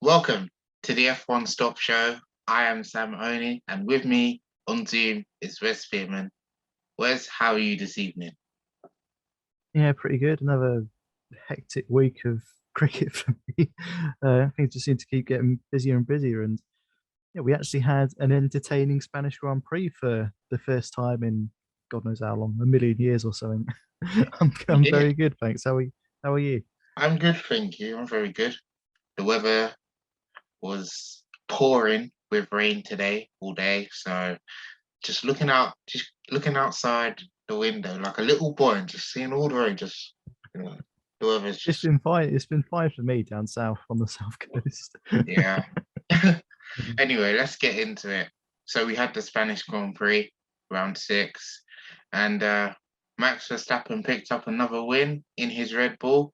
Welcome to the F1Stop show. I am Sam Oney, and with me on Zoom is Wes Spearman. Wes, how are you this evening? Yeah, pretty good. Another hectic week of cricket for me. Things just seem to keep getting busier and busier. And yeah, we actually had an entertaining Spanish Grand Prix for the first time in God knows how long, a million years or something. We I'm did. very good, thanks. How are you? I'm good, thank you. I'm very good. The weather was pouring with rain today, all day. So just looking outside the window like a little boy and just seeing all the rain. You know, the weather's It's just been fine. It's been fine for me down south on the south coast. yeah. Anyway, let's get into it. So we had the Spanish Grand Prix, round six, and Max Verstappen picked up another win in his Red Bull.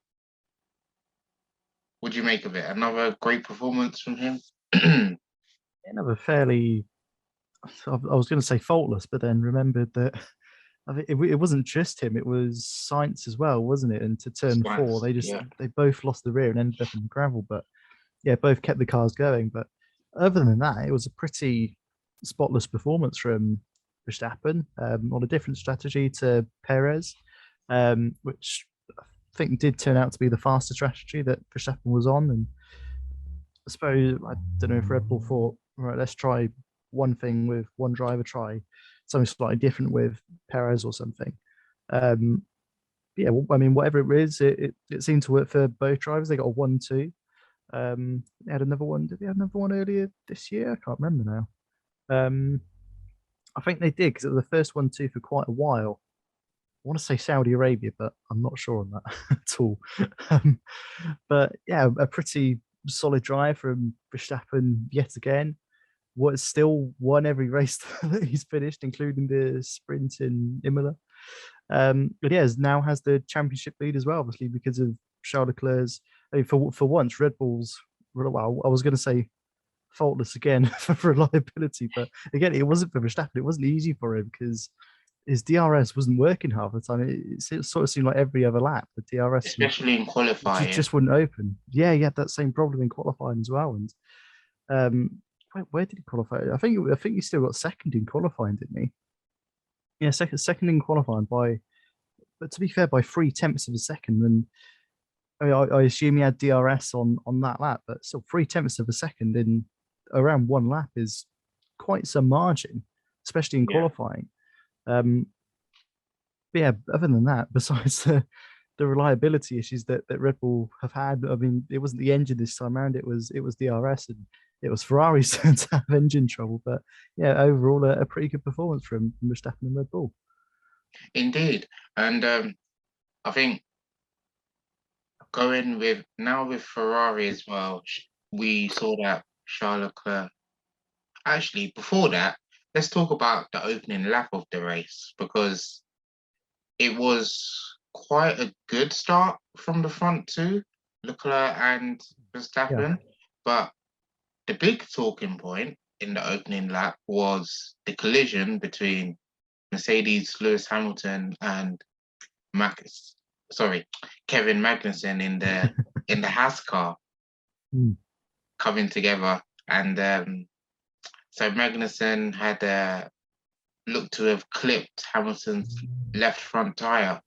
What do you make of it? Another great performance from him. Another fairly, I was going to say faultless, but then remembered that it wasn't just him; it was Science as well, wasn't it? And to turn four, Spice, yeah. they both lost the rear and ended up in the gravel. But yeah, both kept the cars going. But other than that, it was a pretty spotless performance from Verstappen on a different strategy to Perez, which I think did turn out to be the faster strategy that Verstappen was on. And I suppose I don't know if Red Bull thought, right, let's try one thing with one driver, try something slightly different with Perez or something. Um, yeah, well, I mean, whatever it is, it seemed to work for both drivers. They got a 1-2. They had another one. Did they have another one earlier this year? I can't remember now. Um, I think they did because it was the first 1-2 for quite a while. I want to say Saudi Arabia, but I'm not sure on that at all. Um, but yeah, a pretty solid drive from Verstappen yet again. What still won every race that he's finished, including the sprint in Imola. But yeah, now has the championship lead as well, obviously because of Charles Leclerc's. I mean, for once, Red Bull's. Well, I was going to say faultless again for reliability, but again, it wasn't for Verstappen. It wasn't easy for him because his DRS wasn't working half the time. It sort of seemed like every other lap the DRS would Especially in qualifying. just wouldn't open. Yeah, he had that same problem in qualifying as well. And where did he qualify? I think he still got second in qualifying, didn't he? Yeah, second in qualifying by, but to be fair, by 3/10 of a second. And I mean, I assume he had DRS on that lap, but still 3/10 of a second in around one lap is quite some margin, especially in Yeah. qualifying. Um, but yeah, other than that, besides the reliability issues that Red Bull have had, I mean, it wasn't the engine this time around; it was DRS, and it was Ferrari's turn to have engine trouble. But yeah, overall, a pretty good performance from Verstappen and Red Bull. Indeed. And I think going with now with Ferrari as well, we saw that Charles Leclerc. Actually, before that, let's talk about the opening lap of the race because it was quite a good start from the front two, Leclerc and Yeah, Verstappen. But the big talking point in the opening lap was the collision between Mercedes Lewis Hamilton and Max, sorry, Kevin Magnussen in the Haas car mm. coming together. And so Magnussen had looked to have clipped Hamilton's left front tire.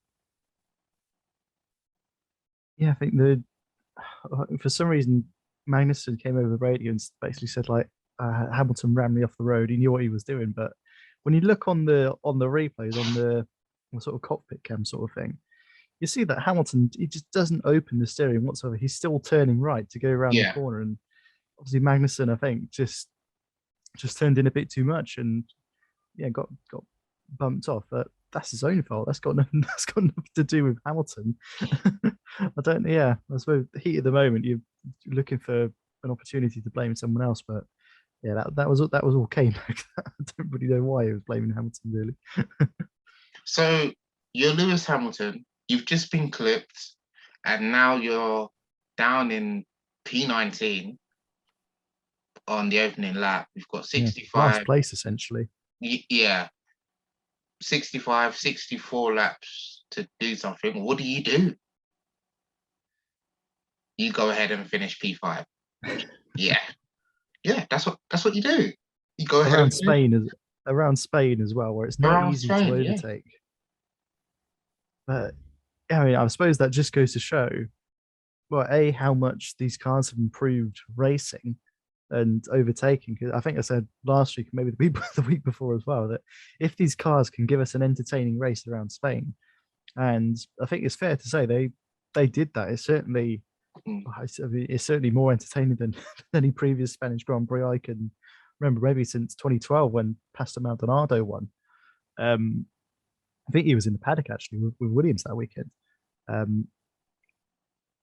Yeah. I think the for some reason Magnussen came over the radio and basically said like Hamilton ran me off the road. He knew what he was doing, but when you look on the replays on the sort of cockpit cam sort of thing, you see that Hamilton he just doesn't open the steering whatsoever. He's still turning right to go around the Yeah, corner, and obviously Magnussen I think just turned in a bit too much and yeah got bumped off. But that's his own fault. That's got nothing. That's got nothing to do with Hamilton. I don't. Yeah, I suppose the heat of the moment. You're looking for an opportunity to blame someone else, but yeah, that was all Kane. I don't really know why he was blaming Hamilton. Really. so you're Lewis Hamilton, you've just been clipped, and now you're down in P19 on the opening lap. You've got Yeah, last 65, place essentially. yeah, 65, 64 laps to do something. What do? You go ahead and finish P5. Yeah, yeah, that's what you do. You go ahead around and finish Spain as around Spain as well, where it's not around easy to Spain. Yeah. overtake. But yeah, I mean, I suppose that just goes to show, well, a how much these cars have improved racing and overtaking. 'Cause I think I said last week, maybe the week the week before as well, that if these cars can give us an entertaining race around Spain, and I think it's fair to say they did that. It's certainly Mm. I mean, it's certainly more entertaining than, than any previous Spanish Grand Prix I can remember, maybe since 2012 when Pastor Maldonado won. Um, I think he was in the paddock actually with Williams that weekend. Um,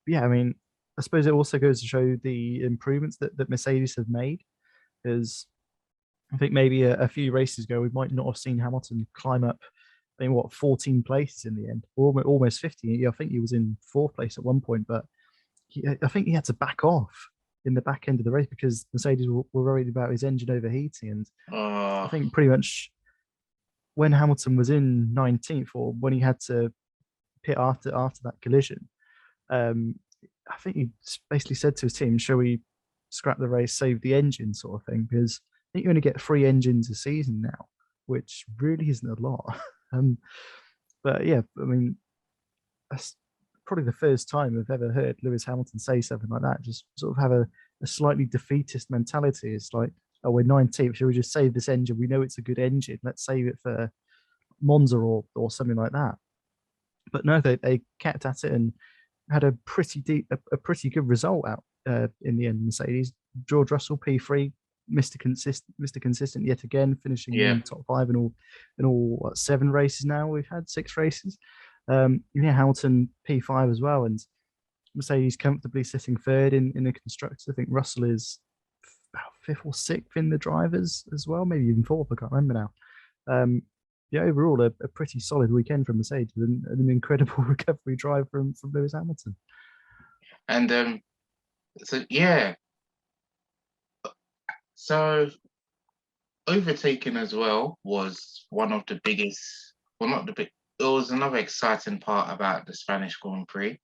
yeah, I mean, I suppose it also goes to show the improvements that Mercedes have made. Because I think maybe a few races ago we might not have seen Hamilton climb up. I think what 14 places in the end, or almost 50. I think he was in fourth place at one point, but I think he had to back off in the back end of the race because Mercedes were worried about his engine overheating. And I Uh, think pretty much when Hamilton was in 19th, or when he had to pit after that collision, um, I think he basically said to his team, "Shall we scrap the race, save the engine," sort of thing, because I think you only get 3 engines a season now, which really isn't a lot. um, but yeah, I mean, that's probably the first time I've ever heard Lewis Hamilton say something like that. Just sort of have a slightly defeatist mentality. It's like, oh, we're 19th. Should we just save this engine? We know it's a good engine. Let's save it for Monza or something like that. But no, they kept at it and had a a pretty good result out in the end. Mercedes, George Russell P3, Mr. Consistent yet again, finishing yeah. in top five in all what, 7 races now. We've had 6 races. Yeah, Hamilton P5 as well, and Mercedes comfortably sitting third in the constructors. I think Russell is about fifth or sixth in the drivers as well, maybe even fourth. I can't remember now. Yeah, overall a pretty solid weekend from Mercedes and an incredible recovery drive from Lewis Hamilton. And so yeah, so overtaking as well was one of the biggest. Well, not the big. It was another exciting part about the Spanish Grand Prix.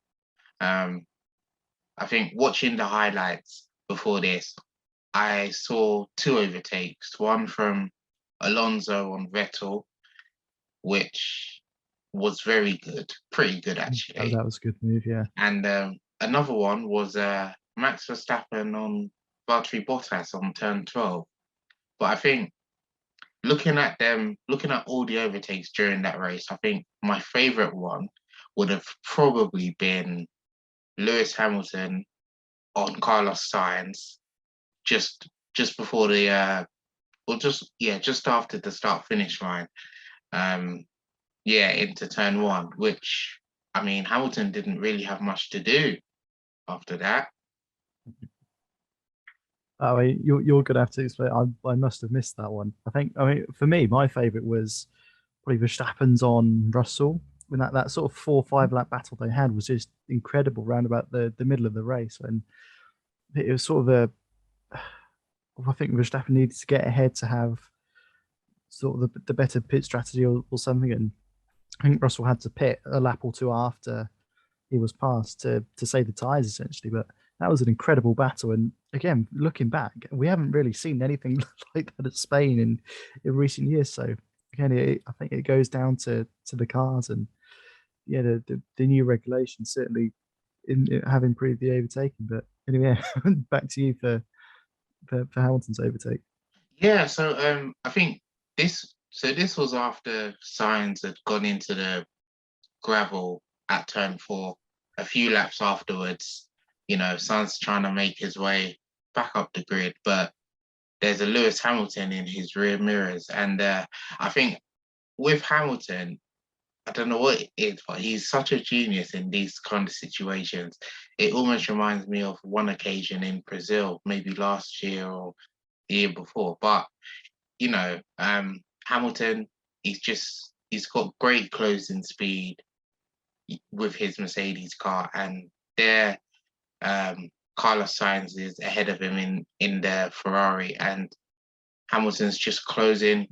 Um, I think watching the highlights before this, I saw 2 overtakes. One from Alonso on Vettel, which was very good, pretty good actually. That was a good move, yeah. And another one was Max Verstappen on Valtteri Bottas on turn 12. But I think looking at them, looking at all the overtakes during that race, I think my favorite one would have probably been Lewis Hamilton on Carlos Sainz just before the or just after the start finish line. Um, yeah, into turn one, which I mean Hamilton didn't really have much to do after that. Oh, you're gonna have to explain. I must have missed that one. I mean, for me, my favourite was probably Verstappen's on Russell. When that sort of 4 or 5 lap battle they had was just incredible round about the middle of the race. And it was sort of I think Verstappen needed to get ahead to have sort of the better pit strategy or something. And I think Russell had to pit a lap or two after he was passed to save the tyres essentially. But that was an incredible battle. And again, looking back, we haven't really seen anything like that at Spain in recent years. So again, I think it goes down to the cars and yeah, the new regulations certainly have improved the overtaking. But anyway, back to you for Hamilton's overtake. Yeah, so I think this was after Sainz had gone into the gravel at turn 4. A few laps afterwards, Sainz trying to make his way back up the grid, but there's a Lewis Hamilton in his rear mirrors, and I think with Hamilton, I don't know what it is, but he's such a genius in these kind of situations. It almost reminds me of one occasion in Brazil, maybe last year or the year before. But Hamilton, he's got great closing speed with his Mercedes car, and there, Carlos Sainz is ahead of him in the Ferrari, and Hamilton's just closing,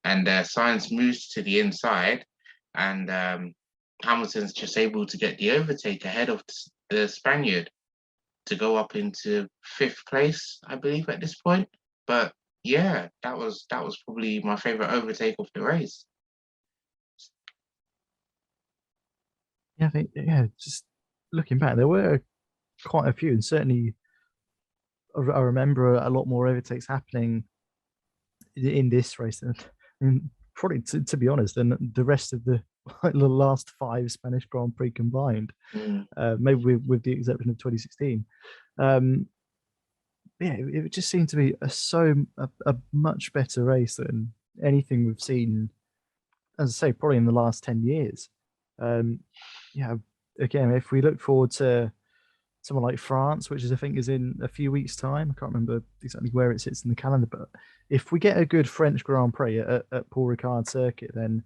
and Sainz moves to the inside, and Hamilton's just able to get the overtake ahead of the Spaniard. to go up into 5th place, I believe, at this point. But yeah, that was probably my favorite overtake of the race. Yeah, I think, yeah, just looking back, there were quite a few, and certainly I remember a lot more overtakes happening in this race and probably to be honest than the rest of the like the last 5 Spanish Grand Prix combined, maybe with the exception of 2016. Yeah, it just seemed to be a much better race than anything we've seen, as I say, probably in the last 10 years. Yeah, again, if we look forward to someone like France, which is I think is in a few weeks' time. I can't remember exactly where it sits in the calendar, but if we get a good French Grand Prix at Paul Ricard Circuit, then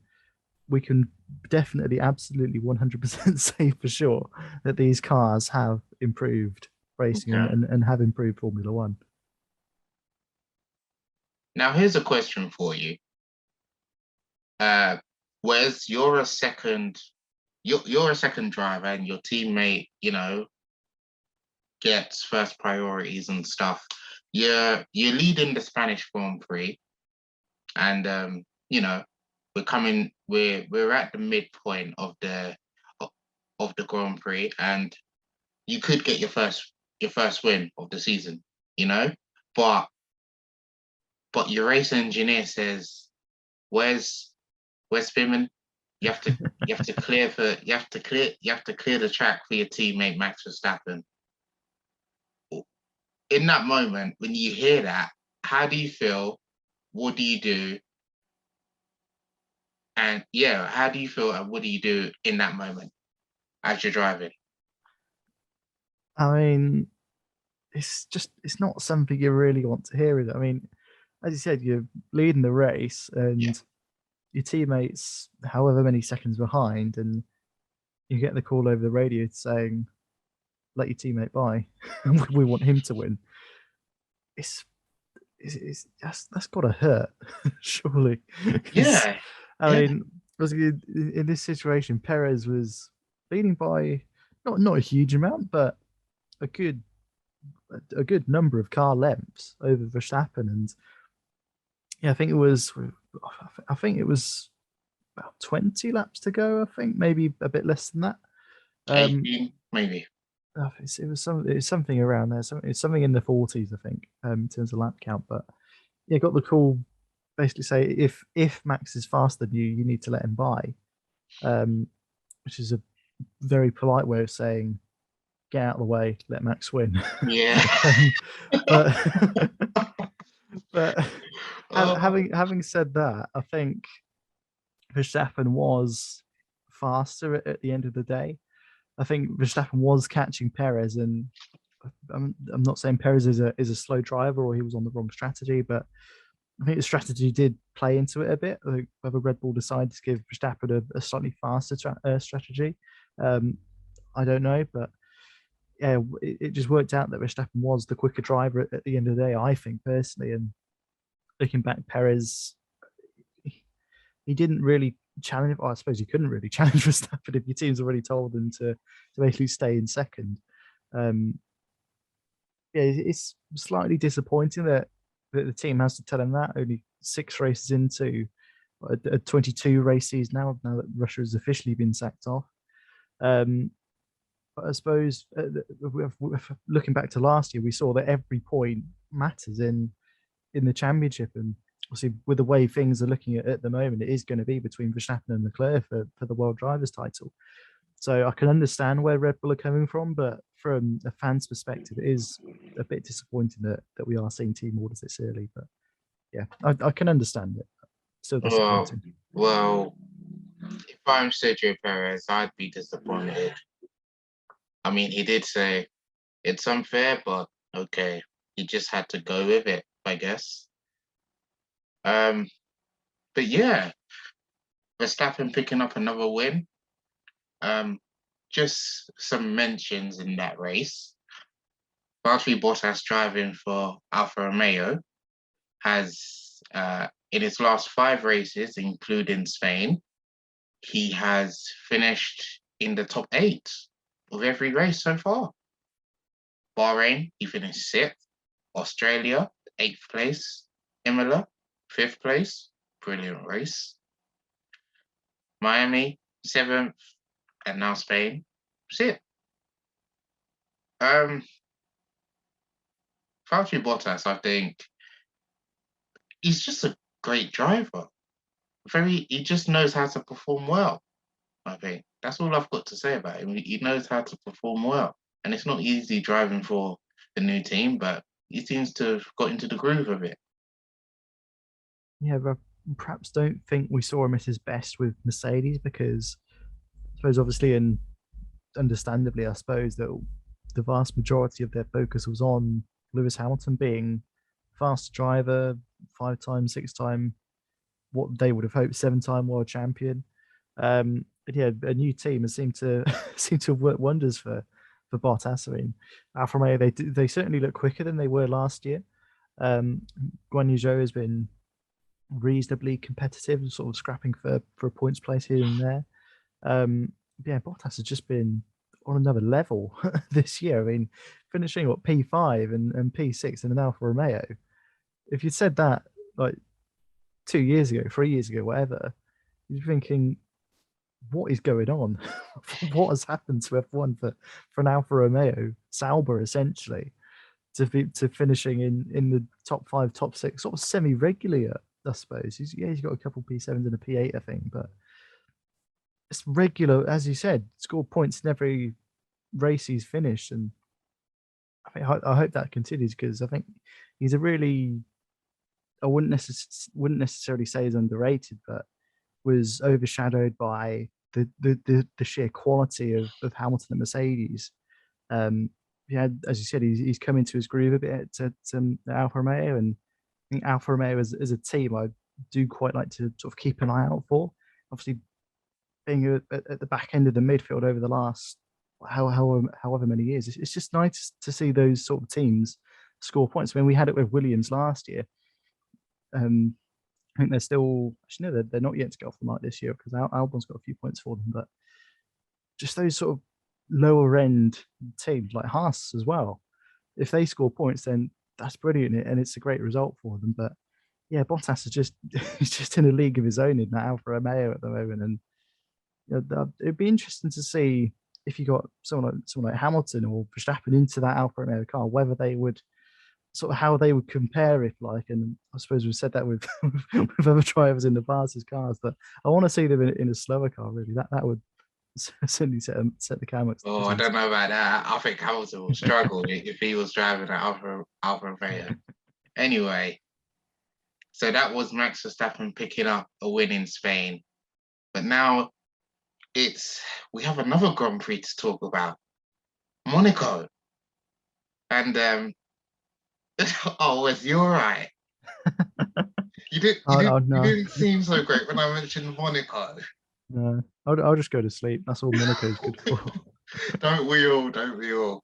we can definitely, absolutely, 100% say for sure that these cars have improved racing Okay. and have improved Formula One. Now, here's a question for you. Wes, you're a second driver, and your teammate, gets first priorities and stuff. You're leading the Spanish Grand Prix, and we're at the midpoint of the Grand Prix, and you could get your first win of the season, but your race engineer says, where's Spimmin? You have to clear the track for your teammate Max Verstappen. In that moment, when you hear that, how do you feel? What do you do? And yeah, how do you feel and what do you do in that moment as you're driving? I mean, it's not something you really want to hear, is it? I mean, as you said, you're leading the race and your teammates however many seconds behind, and you get the call over the radio saying, let your teammate by. We want him to win. That's got to hurt, surely. Yeah. I mean, in this situation, Perez was leading by not a huge amount, but a good number of car lengths over Verstappen, and yeah, I think it was about 20 laps to go. I think maybe a bit less than that. 18, maybe. It was something around there. It's something in the 40s, I think, in terms of lap count. But yeah, got the call basically say if Max is faster than you, you need to let him by, which is a very polite way of saying get out of the way, let Max win. Yeah. But but Oh. having said that, I think Verstappen was faster at the end of the day. I think Verstappen was catching Perez, and I'm not saying Perez is a slow driver or he was on the wrong strategy, but I think the strategy did play into it a bit. I think whether Red Bull decided to give Verstappen a slightly faster strategy, I don't know, but yeah, it just worked out that Verstappen was the quicker driver at the end of the day, I think personally. And looking back, Perez, he didn't really challenge. Well, I suppose he couldn't really challenge Verstappen if your team's already told him to basically stay in second. Yeah, it's slightly disappointing that the team has to tell him that only 6 races into a 22 race season now that Russia has officially been sacked off. But I suppose looking back to last year, we saw that every point matters in the championship, and obviously with the way things are looking at the moment, it is going to be between Verstappen and Leclerc for the world drivers title. So I can understand where Red Bull are coming from, but from a fan's perspective, it is a bit disappointing that we are seeing team orders this early. But yeah, I can understand it. Still disappointing. Well, if I'm Sergio Perez, I'd be disappointed. I mean, he did say it's unfair, but okay, he just had to go with it, I guess. But yeah, Verstappen picking up another win. Just some mentions in that race. Valtteri Bottas, driving for Alfa Romeo, has in his last 5 races, including Spain, he has finished in the top 8 of every race so far. Bahrain, he finished 6th. Australia, 8th place. Imola, 5th place. Brilliant race. Miami, 7th. And now Spain. That's it. Valtteri Bottas, I think, he's just a great driver. He just knows how to perform well. I think that's all I've got to say about him. He knows how to perform well, and it's not easy driving for the new team, but he seems to have got into the groove of it. Yeah, but perhaps don't think we saw him at his best with Mercedes because I suppose obviously and understandably, I suppose that the vast majority of their focus was on Lewis Hamilton being fast driver, 5 time, 6 time, what they would have hoped 7 time world champion. But yeah, a new team has seemed to seem to have worked wonders for Bottas. I mean, Alfa Romeo they certainly look quicker than they were last year. Guan Yu Zhou has been reasonably competitive, sort of scrapping for a points place here and there. Yeah, Bottas has just been on another level this year. I mean, finishing what P5 and P6 in an Alfa Romeo. If you'd said that like 2 years ago, 3 years ago, whatever, you're thinking, what is going on? What has happened to F1 for an Alfa Romeo, Sauber essentially, to finishing in the top 5, top 6, sort of semi-regularly, I suppose. He's got a couple P7s and a P8, I think, but it's regular, as you said, scored points in every race he's finished, and I hope that continues because I think he's a really, I wouldn't necessarily say he's underrated, but was overshadowed by the sheer quality of Hamilton and Mercedes. Yeah, as you said, he's come into his groove a bit to Alfa Romeo, and I think Alfa Romeo as a team, I do quite like to sort of keep an eye out for. Obviously, being at the back end of the midfield over the last however many years, it's just nice to see those sort of teams score points. I mean, we had it with Williams last year. I think they're still actually no, they're not yet to get off the mark this year because Albon's got a few points for them, but just those sort of lower end teams like Haas as well. If they score points, then that's brilliant and it's a great result for them. But yeah, Bottas is just he's just in a league of his own in that Alfa Romeo at the moment, and you know, it'd be interesting to see if you got someone like Hamilton or Verstappen into that Alfa Romeo car, whether they would sort of how they would compare if like, and I suppose we've said that with with other drivers in the past as cars, but I want to see them in a slower car. Really, that would certainly set the camera. Oh, I don't know about that. I think Hamilton will struggle if he was driving an Alfa Romeo. Anyway, so that was Max Verstappen picking up a win in Spain, but now we have another Grand Prix to talk about, Monaco, and oh, Wes, you're right. You didn't seem so great when I mentioned Monaco. No, I'll just go to sleep. That's all Monaco's good for. Don't we all? Don't we all?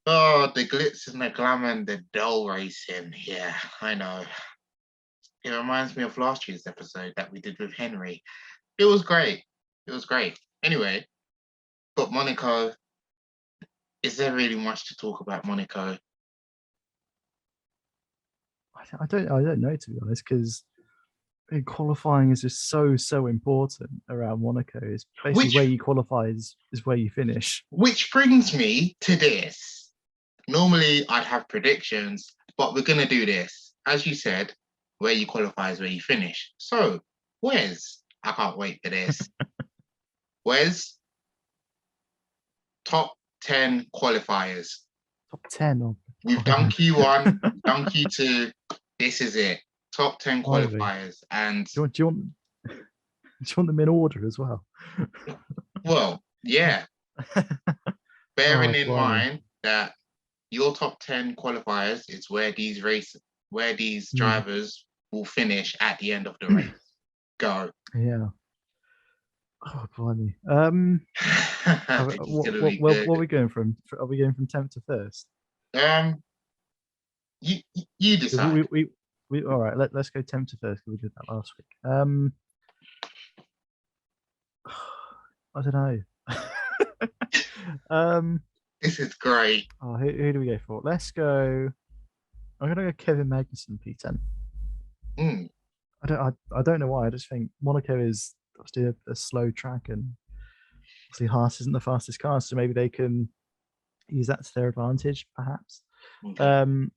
Oh, the glitz and the glamour and the dull racing. Yeah, I know. It reminds me of last year's episode that we did with Henry. It was great. It was great. Anyway, but Monaco, is there really much to talk about Monaco? I don't know, to be honest, because qualifying is just so important around Monaco. It's basically where you qualify is where you finish. Which brings me to this. Normally I'd have predictions, but we're gonna do this. As you said, where you qualify is where you finish. So, Wes, I can't wait for this. Wes, top 10 qualifiers. Top 10. Oh, we've done Q1, done Q2. This is it. Top 10 qualifiers. And do you want them in order as well? Well, yeah. Bearing in mind that your top 10 qualifiers is where these drivers will finish at the end of the race. Go. Yeah. Oh, blimey. What are we going from? Are we going from 10th to first? You decide. We all right. Let's go 10th to first because we did that last week. I don't know. This is great. Oh, who do we go for? Let's go. I'm gonna go Kevin Magnussen P10. Mm, I don't know why. I just think Monaco is obviously a slow track, and obviously Haas isn't the fastest car, so maybe they can use that to their advantage, perhaps. okay. Gonna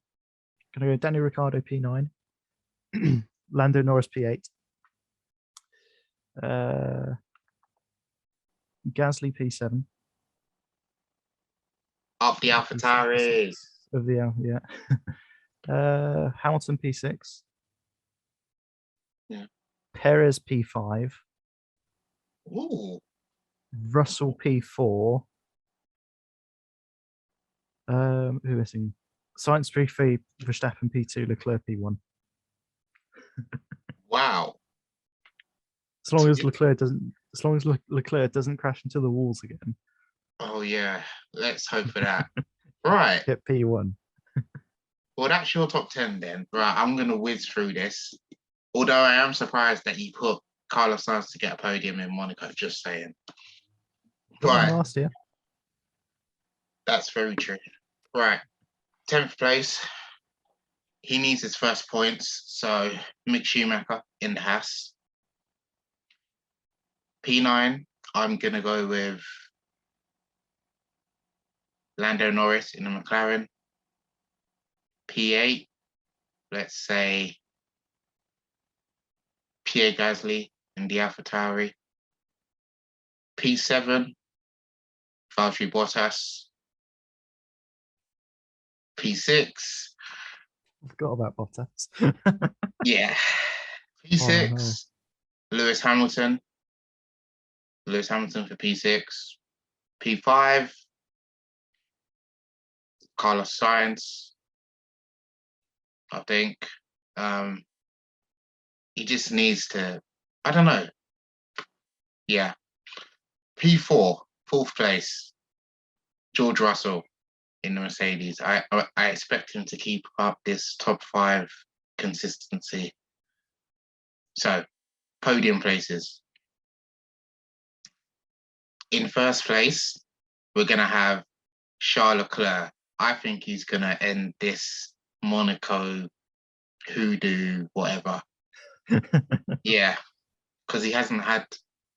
go Daniel Ricciardo P9, Lando Norris P8, Gasly P7. Up the AlphaTauris. Of the yeah. Hamilton P6. Yeah. Perez P5. Ooh. Russell P4. Who missing? Science P3, Verstappen P2, Leclerc P1. Wow. As long as Leclerc doesn't crash into the walls again, Oh yeah. Let's hope for that. Right. get P1. Well, that's your top 10 then. Right. I'm gonna whiz through this. Although I am surprised that you put Carlos Sainz to get a podium in Monaco, just saying. Got one Right. last year. That's very true. Right. 10th place. He needs his first points. So Mick Schumacher in the Haas. P9, I'm going to go with Lando Norris in the McLaren. P8, let's say Pierre Gasly in the AlphaTauri. P7, Valtteri Bottas. P6, I forgot about Bottas. yeah. Oh no. P6, Lewis Hamilton. Lewis Hamilton for P6. P5, Carlos Sainz, I think. He just needs to, I don't know. Yeah. P4, fourth place, George Russell in the Mercedes. I expect him to keep up this top 5 consistency. So, podium places. In first place, we're going to have Charles Leclerc. I think he's going to end this Monaco hoodoo, whatever. Yeah, because he hasn't had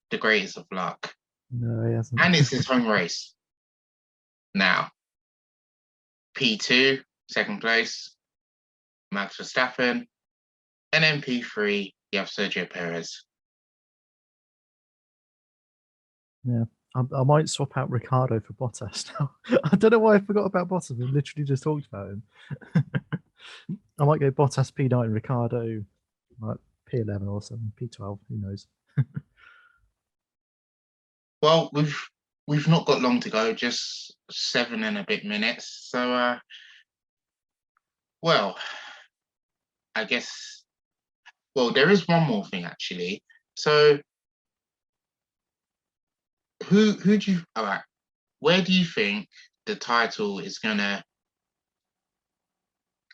the greatest of luck. No, he hasn't. And it's his home race. Now, P2, second place, Max Verstappen. And then P3, you have Sergio Perez. Yeah. I might swap out Ricardo for Bottas now. I don't know why I forgot about Bottas. We literally just talked about him. I might go Bottas P9, Ricardo like P11 or something, P12. Who knows? Well, we've not got long to go, just 7 and a bit minutes. So well, I guess there is one more thing actually. So who do you all right, where do you think the title is gonna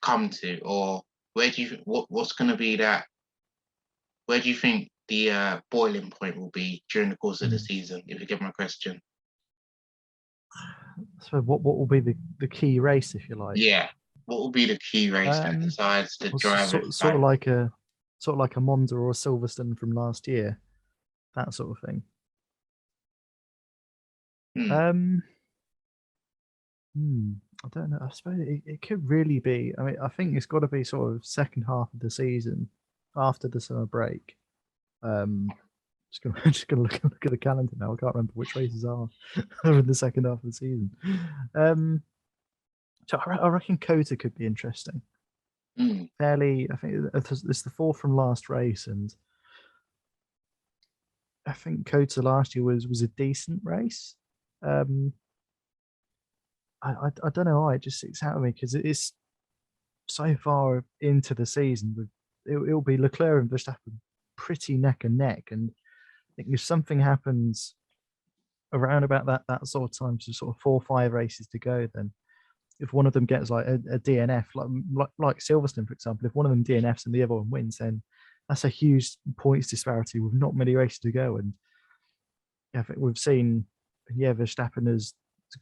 come to, or where do you what's gonna be that, where do you think the boiling point will be during the course of the season, if you get my question? So what will be the key race, if you like? Yeah. What will be the key race that decides the Well, driver? sort of like a Monza or a Silverstone from last year, that sort of thing. I don't know. I suppose it could really be. I mean, I think it's got to be sort of second half of the season after the summer break. Just gonna look at the calendar now. I can't remember which races are in the second half of the season. So I reckon Kota could be interesting. Fairly, I think it's the fourth from last race, and I think Kota last year was a decent race. I don't know why it just sticks out of me because it is so far into the season. It'll be Leclerc and Verstappen pretty neck and neck, and I think if something happens around about that sort of time, so sort of 4 or 5 races to go, then if one of them gets like a DNF, like Silverstone, for example, if one of them DNFs and the other one wins, then that's a huge points disparity with not many races to go. And yeah, I think we've seen, Verstappen has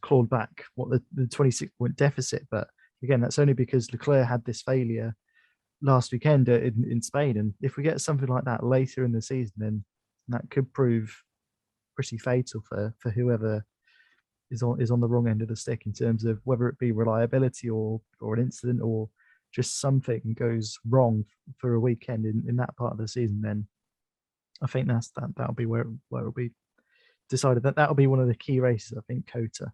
clawed back the 26-point deficit. But again, that's only because Leclerc had this failure last weekend in Spain. And if we get something like that later in the season, then that could prove pretty fatal for whoever is on the wrong end of the stick in terms of whether it be reliability or an incident or just something goes wrong for a weekend in that part of the season. Then I think that'll be where it'll be decided. That'll be one of the key races. I think COTA,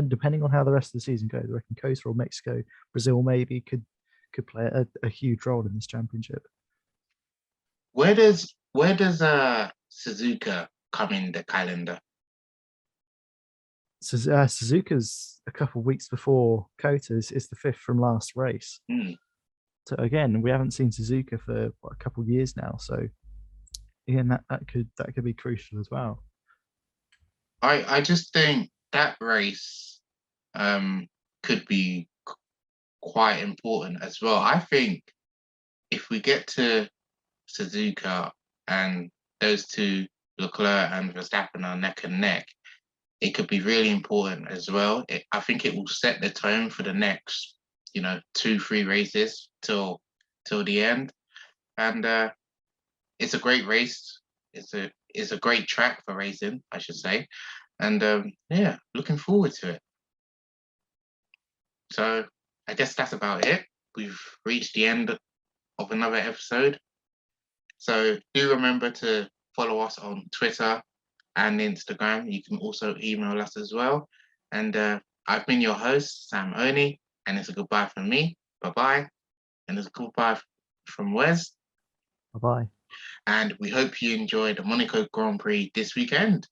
depending on how the rest of the season goes. I reckon COTA or Mexico, Brazil maybe could play a huge role in this championship. Where does Suzuka come in the calendar? Suzuka's a couple of weeks before COTA is the fifth from last race. So again, we haven't seen Suzuka for a couple of years now. So again, that could be crucial as well. I just think that race could be quite important as well. I think if we get to Suzuka and those two, Leclerc and Verstappen, are neck and neck, it could be really important as well. I think it will set the tone for the next, 2-3 races till the end. And it's a great race. It's a great track for racing, I should say. And yeah, looking forward to it. So I guess that's about it. We've reached the end of another episode. So do remember to follow us on Twitter and Instagram. You can also email us as well. And I've been your host, Sam Oni, and it's a goodbye from me. Bye-bye. And it's a goodbye from Wes. Bye-bye. And we hope you enjoyed the Monaco Grand Prix this weekend.